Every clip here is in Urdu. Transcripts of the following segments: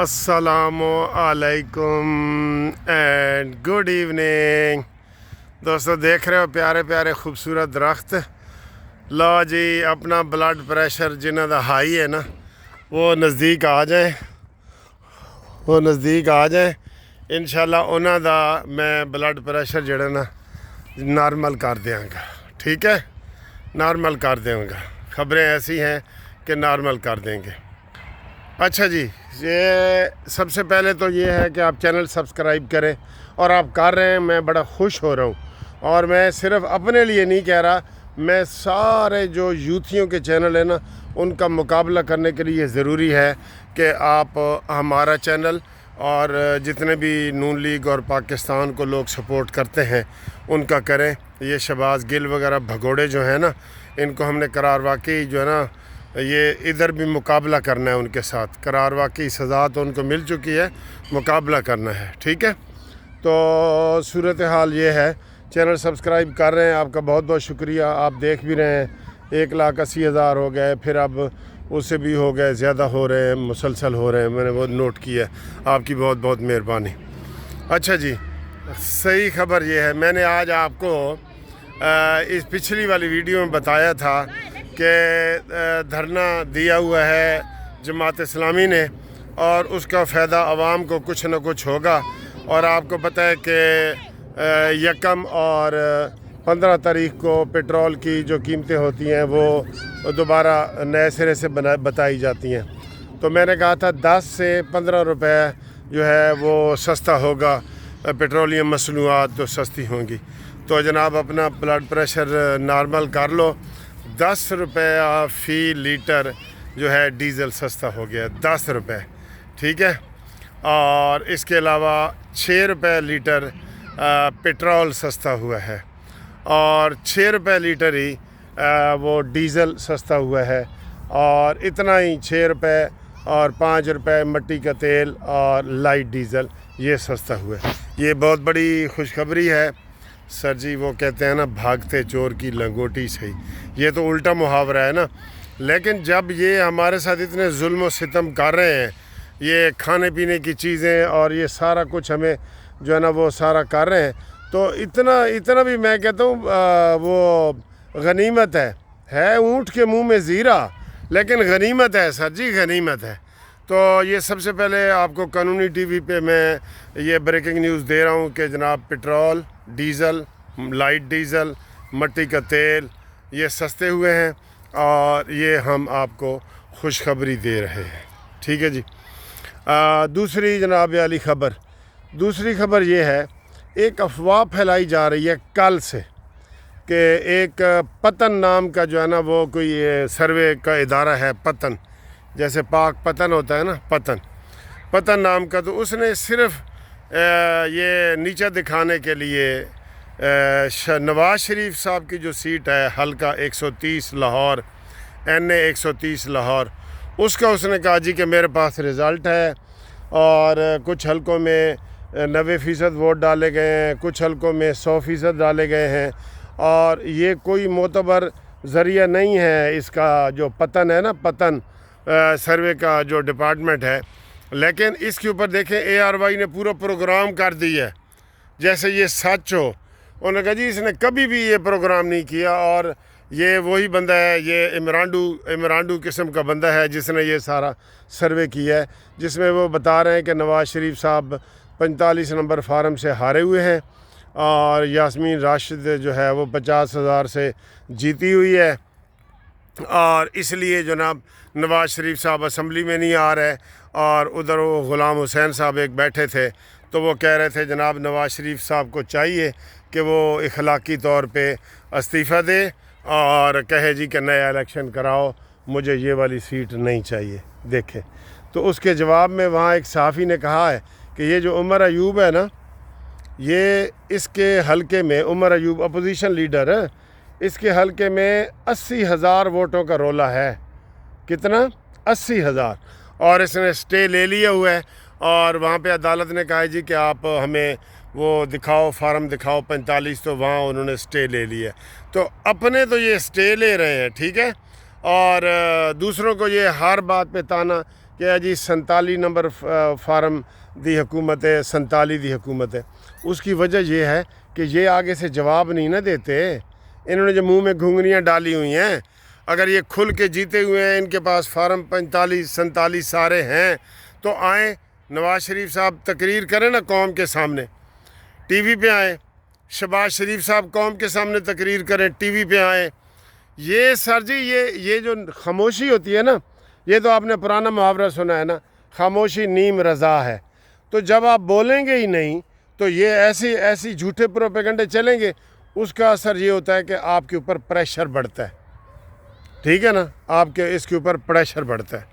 السلام علیکم اینڈ گڈ ایوننگ دوستو، دیکھ رہے ہو پیارے پیارے خوبصورت درخت. لو جی، اپنا بلڈ پریشر جنہاں دا ہائی ہے نا وہ نزدیک آ جائیں انشاءاللہ انہاں دا میں بلڈ پریشر جڑا نا نارمل کر دیاں گا. ٹھیک ہے، نارمل کر دوں گا. خبریں ایسی ہیں کہ نارمل کر دیں گے. اچھا جی، یہ سب سے پہلے تو یہ ہے کہ آپ چینل سبسکرائب کریں، اور آپ کر رہے ہیں، میں بڑا خوش ہو رہا ہوں. اور میں صرف اپنے لیے نہیں کہہ رہا، میں سارے جو یوتھیوں کے چینل ہیں نا ان کا مقابلہ کرنے کے لیے ضروری ہے کہ آپ ہمارا چینل اور جتنے بھی نون لیگ اور پاکستان کو لوگ سپورٹ کرتے ہیں ان کا کریں. یہ شہباز گل وغیرہ بھگوڑے جو ہیں نا، ان کو ہم نے قرار واقعی جو ہے نا یہ ادھر بھی مقابلہ کرنا ہے ان کے ساتھ. قرار واقعی سزا تو ان کو مل چکی ہے، مقابلہ کرنا ہے. ٹھیک ہے، تو صورتحال یہ ہے. چینل سبسکرائب کر رہے ہیں، آپ کا بہت بہت شکریہ. آپ دیکھ بھی رہے ہیں 1,80,000 ہو گئے، پھر اب اس سے بھی ہو گئے، زیادہ ہو رہے ہیں، مسلسل ہو رہے ہیں. میں نے وہ نوٹ کیا. آپ کی بہت بہت مہربانی. اچھا جی، صحیح خبر یہ ہے، میں نے آج آپ کو اس پچھلی والی ویڈیو میں بتایا تھا کہ دھرنا دیا ہوا ہے جماعت اسلامی نے، اور اس کا فائدہ عوام کو کچھ نہ کچھ ہوگا. اور آپ کو پتہ ہے کہ 1 اور 15 تاریخ کو پیٹرول کی جو قیمتیں ہوتی ہیں وہ دوبارہ نئے سرے سے بتائی جاتی ہیں. تو میں نے کہا تھا 10 سے 15 روپے جو ہے وہ سستا ہوگا، پیٹرولیم مصنوعات تو سستی ہوں گی. تو جناب اپنا بلڈ پریشر نارمل کر لو. 10 روپے فی لیٹر جو ہے ڈیزل سستا ہو گیا، 10 روپے. ٹھیک ہے، اور اس کے علاوہ 6 روپے لیٹر پیٹرول سستا ہوا ہے، اور 6 روپے لیٹر ہی وہ ڈیزل سستا ہوا ہے. اور اتنا ہی 6 روپے اور 5 روپے مٹی کا تیل اور لائٹ ڈیزل یہ سستا ہوا ہے. یہ بہت بڑی خوشخبری ہے. سر جی وہ کہتے ہیں نا، بھاگتے چور کی لنگوٹی صحیح. یہ تو الٹا محاورہ ہے نا. لیکن جب یہ ہمارے ساتھ اتنے ظلم و ستم کر رہے ہیں، یہ کھانے پینے کی چیزیں اور یہ سارا کچھ ہمیں جو ہے نا وہ سارا کر رہے ہیں، تو اتنا بھی میں کہتا ہوں وہ غنیمت ہے اونٹ کے منہ میں زیرہ، لیکن غنیمت ہے سر جی، غنیمت ہے. تو یہ سب سے پہلے آپ کو قانونی ٹی وی پہ میں یہ بریکنگ نیوز دے رہا ہوں کہ جناب پیٹرول، ڈیزل، لائٹ ڈیزل، مٹی کا تیل یہ سستے ہوئے ہیں، اور یہ ہم آپ کو خوشخبری دے رہے ہیں. ٹھیک ہے جی. دوسری جناب علی خبر، دوسری خبر یہ ہے، ایک افواہ پھیلائی جا رہی ہے کل سے کہ ایک پتن نام کا جو ہے نا وہ کوئی سروے کا ادارہ ہے. پتن جیسے پاک پتن ہوتا ہے نا، پتن نام کا. تو اس نے صرف یہ نیچے دکھانے کے لیے نواز شریف صاحب کی جو سیٹ ہے حلقہ 130 لاہور، NA 130 لاہور، اس کا اس نے کہا جی کہ میرے پاس رزلٹ ہے، اور کچھ حلقوں میں 90% ووٹ ڈالے گئے ہیں، کچھ حلقوں میں 100% ڈالے گئے ہیں. اور یہ کوئی معتبر ذریعہ نہیں ہے اس کا، جو پتن ہے نا، پتن سروے کا جو ڈپارٹمنٹ ہے. لیکن اس کے اوپر دیکھیں ARY نے پورا پروگرام کر دی ہے جیسے یہ سچ ہو. انہوں نے کہا جی اس نے کبھی بھی یہ پروگرام نہیں کیا، اور یہ وہی بندہ ہے، یہ عمرانڈو قسم کا بندہ ہے جس نے یہ سارا سروے کیا ہے، جس میں وہ بتا رہے ہیں کہ نواز شریف صاحب 45 نمبر فارم سے ہارے ہوئے ہیں، اور یاسمین راشد جو ہے وہ 50,000 سے جیتی ہوئی ہے. اور اس لیے جناب نواز شریف صاحب اسمبلی میں نہیں آ رہے. اور ادھر وہ غلام حسین صاحب ایک بیٹھے تھے، تو وہ کہہ رہے تھے جناب نواز شریف صاحب کو چاہیے کہ وہ اخلاقی طور پہ استعفیٰ دے اور کہے جی کہ نیا الیکشن کراؤ، مجھے یہ والی سیٹ نہیں چاہیے. دیکھیں، تو اس کے جواب میں وہاں ایک صحافی نے کہا ہے کہ یہ جو عمر ایوب ہے نا، یہ اس کے حلقے میں، عمر ایوب اپوزیشن لیڈر ہے، اس کے حلقے میں 80,000 ووٹوں کا رولا ہے. کتنا؟ 80,000. اور اس نے سٹے لے لیا ہوا ہے، اور وہاں پہ عدالت نے کہا جی کہ آپ ہمیں وہ دکھاؤ، فارم دکھاؤ 45. تو وہاں انہوں نے سٹے لے لیا. تو اپنے تو یہ سٹے لے رہے ہیں، ٹھیک ہے، اور دوسروں کو یہ ہر بات پہ تانا کہ جی 47 نمبر فارم دی حکومت ہے، 47 دی حکومت ہے. اس کی وجہ یہ ہے کہ یہ آگے سے جواب نہیں نہ دیتے. انہوں نے جو منہ میں گھنگریاں ڈالی ہوئی ہیں، اگر یہ کھل کے جیتے ہوئے ہیں، ان کے پاس فارم 45 47 سارے ہیں، تو آئیں نواز شریف صاحب تقریر کریں نا قوم کے سامنے، ٹی وی پہ آئیں. شہباز شریف صاحب قوم کے سامنے تقریر کریں، ٹی وی پہ آئیں. یہ سر جی یہ جو خاموشی ہوتی ہے نا، یہ تو آپ نے پرانا محاورہ سنا ہے نا، خاموشی نیم رضا ہے. تو جب آپ بولیں گے ہی نہیں تو یہ ایسی جھوٹے پروپیگنڈے چلیں گے. اس کا اثر یہ ہوتا ہے کہ آپ کے اوپر پریشر بڑھتا ہے. ٹھیک ہے نا، آپ کے اس کے اوپر پریشر بڑھتا ہے.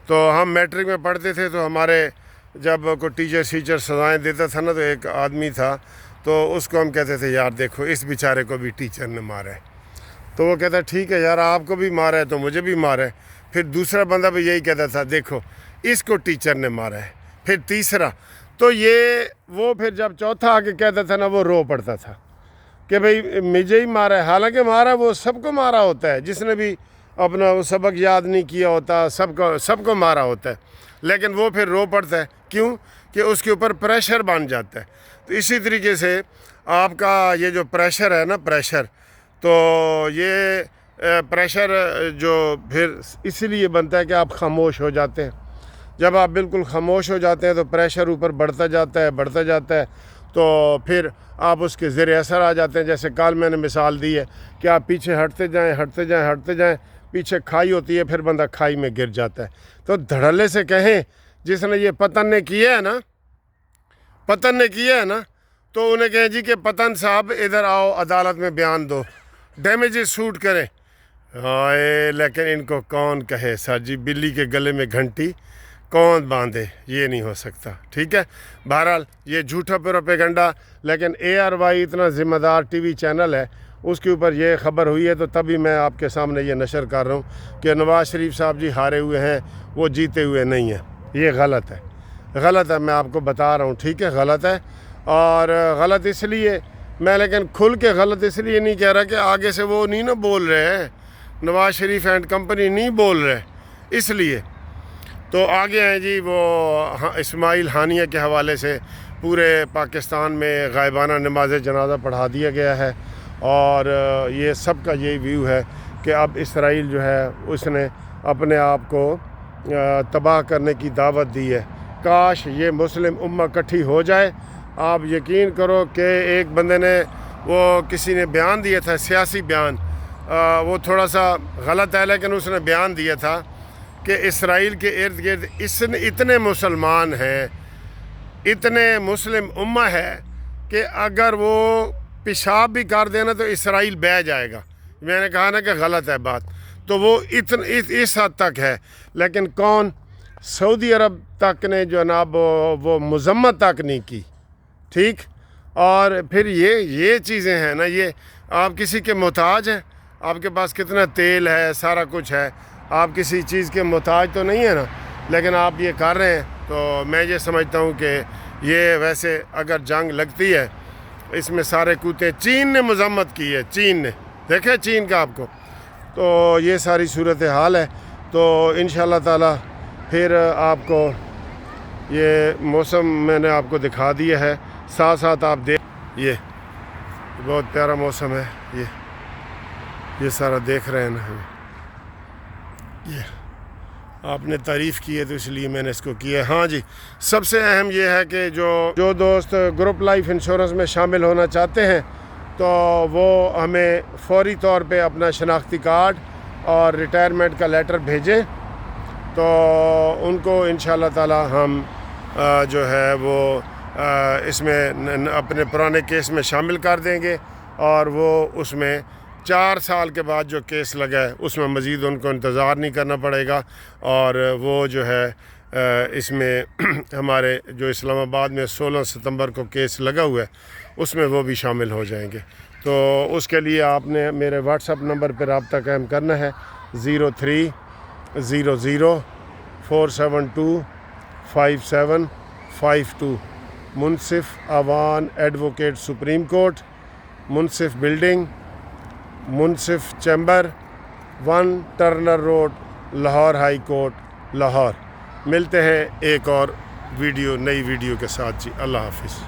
تو ہم میٹرک میں پڑھتے تھے تو ہمارے جب کوئی ٹیچر سزائیں دیتا تھا نا، تو ایک آدمی تھا، تو اس کو ہم کہتے تھے یار دیکھو اس بیچارے کو بھی ٹیچر نے مارا ہے. تو وہ کہتا ٹھیک ہے یار، آپ کو بھی مارا ہے تو مجھے بھی مارا ہے. پھر دوسرا بندہ بھی یہی کہتا تھا دیکھو اس کو ٹیچر نے مارا ہے. پھر تیسرا. تو وہ پھر جب چوتھا آ کے کہتا تھا نا، وہ رو پڑتا تھا کہ بھئی مجھے ہی مارا ہے. حالانکہ مارا وہ سب کو مارا ہوتا ہے، جس نے بھی اپنا وہ سبق یاد نہیں کیا ہوتا، سب کو مارا ہوتا ہے. لیکن وہ پھر رو پڑتا ہے. کیوں؟ کہ اس کے اوپر پریشر بن جاتا ہے. تو اسی طریقے سے آپ کا یہ جو پریشر ہے نا، پریشر، تو یہ پریشر جو پھر اسی لیے بنتا ہے کہ آپ خاموش ہو جاتے ہیں. جب آپ بالکل خاموش ہو جاتے ہیں تو پریشر اوپر بڑھتا جاتا ہے. تو پھر آپ اس کے زیر اثر آ جاتے ہیں. جیسے کل میں نے مثال دی ہے کہ آپ پیچھے ہٹتے جائیں، پیچھے کھائی ہوتی ہے، پھر بندہ کھائی میں گر جاتا ہے. تو دھڑلے سے کہیں جس نے یہ پتن نے کیا ہے نا، تو انہیں کہیں جی کہ پتن صاحب ادھر آؤ، عدالت میں بیان دو، ڈیمیجز سوٹ کریں. لیکن ان کو کون کہے سر جی، بلی کے گلے میں گھنٹی کون باندھے؟ یہ نہیں ہو سکتا. ٹھیک ہے، بہرحال یہ جھوٹا پروپیگنڈا. لیکن ARY اتنا ذمہ دار ٹی وی چینل ہے، اس کے اوپر یہ خبر ہوئی ہے، تو تبھی میں آپ کے سامنے یہ نشر کر رہا ہوں کہ نواز شریف صاحب جی ہارے ہوئے ہیں، وہ جیتے ہوئے نہیں ہیں. یہ غلط ہے، میں آپ کو بتا رہا ہوں. ٹھیک ہے، غلط ہے. اور غلط اس لیے میں، لیکن کھل کے غلط اس لیے نہیں کہہ رہا کہ آگے سے وہ نہیں نا بول رہے ہیں، نواز شریف اینڈ کمپنی نہیں بول رہے، اس لیے. تو آگے ہیں جی وہ اسماعیل ہانیہ کے حوالے سے پورے پاکستان میں غائبانہ نماز جنازہ پڑھا دیا گیا ہے. اور یہ سب کا یہی ویو ہے کہ اب اسرائیل جو ہے اس نے اپنے آپ کو تباہ کرنے کی دعوت دی ہے. کاش یہ مسلم امہ اکٹھی ہو جائے. آپ یقین کرو کہ ایک بندے نے کسی نے بیان دیا تھا، سیاسی بیان، وہ تھوڑا سا غلط ہے، لیکن اس نے بیان دیا تھا کہ اسرائیل کے ارد گرد اتنے مسلمان ہیں، اتنے مسلم امہ ہے کہ اگر وہ پیشاب بھی کر دینا تو اسرائیل بہہ جائے گا. میں نے کہا نا کہ غلط ہے بات. تو وہ اس حد تک ہے. لیکن کون؟ سعودی عرب تک نے جناب وہ مذمت تک نہیں کی. ٹھیک. اور پھر یہ چیزیں ہیں نا، یہ آپ کسی کے محتاج ہیں؟ آپ کے پاس کتنا تیل ہے، سارا کچھ ہے، آپ کسی چیز کے محتاج تو نہیں ہے نا. لیکن آپ یہ کر رہے ہیں. تو میں یہ سمجھتا ہوں کہ یہ ویسے اگر جنگ لگتی ہے، اس میں سارے کوتے. چین نے مذمت کی ہے، چین نے، دیکھیں چین کا آپ کو. تو یہ ساری صورتحال ہے. تو انشاءاللہ تعالی پھر آپ کو یہ موسم میں نے آپ کو دکھا دیا ہے. ساتھ آپ یہ بہت پیارا موسم ہے. یہ سارا دیکھ رہے ہیں نا، یہ آپ نے تعریف کی ہے تو اس لیے میں نے اس کو کیا. ہاں جی، سب سے اہم یہ ہے کہ جو دوست گروپ لائف انشورنس میں شامل ہونا چاہتے ہیں تو وہ ہمیں فوری طور پہ اپنا شناختی کارڈ اور ریٹائرمنٹ کا لیٹر بھیجیں. تو ان کو انشاءاللہ تعالی ہم جو ہے وہ اس میں اپنے پرانے کیس میں شامل کر دیں گے. اور وہ اس میں 4 سال کے بعد جو کیس لگا ہے اس میں مزید ان کو انتظار نہیں کرنا پڑے گا. اور وہ جو ہے اس میں ہمارے جو اسلام آباد میں 16 ستمبر کو کیس لگا ہوا ہے اس میں وہ بھی شامل ہو جائیں گے. تو اس کے لیے آپ نے میرے واٹس ایپ نمبر پہ رابطہ قائم کرنا ہے 0300 472 5752. Munsif Awan advocate Supreme Court, Munsif Building, Munsif Chamber, 1 Turner Road, Lahore High Court, Lahore. ملتے ہیں ایک اور ویڈیو نئی ویڈیو کے ساتھ جی اللہ حافظ.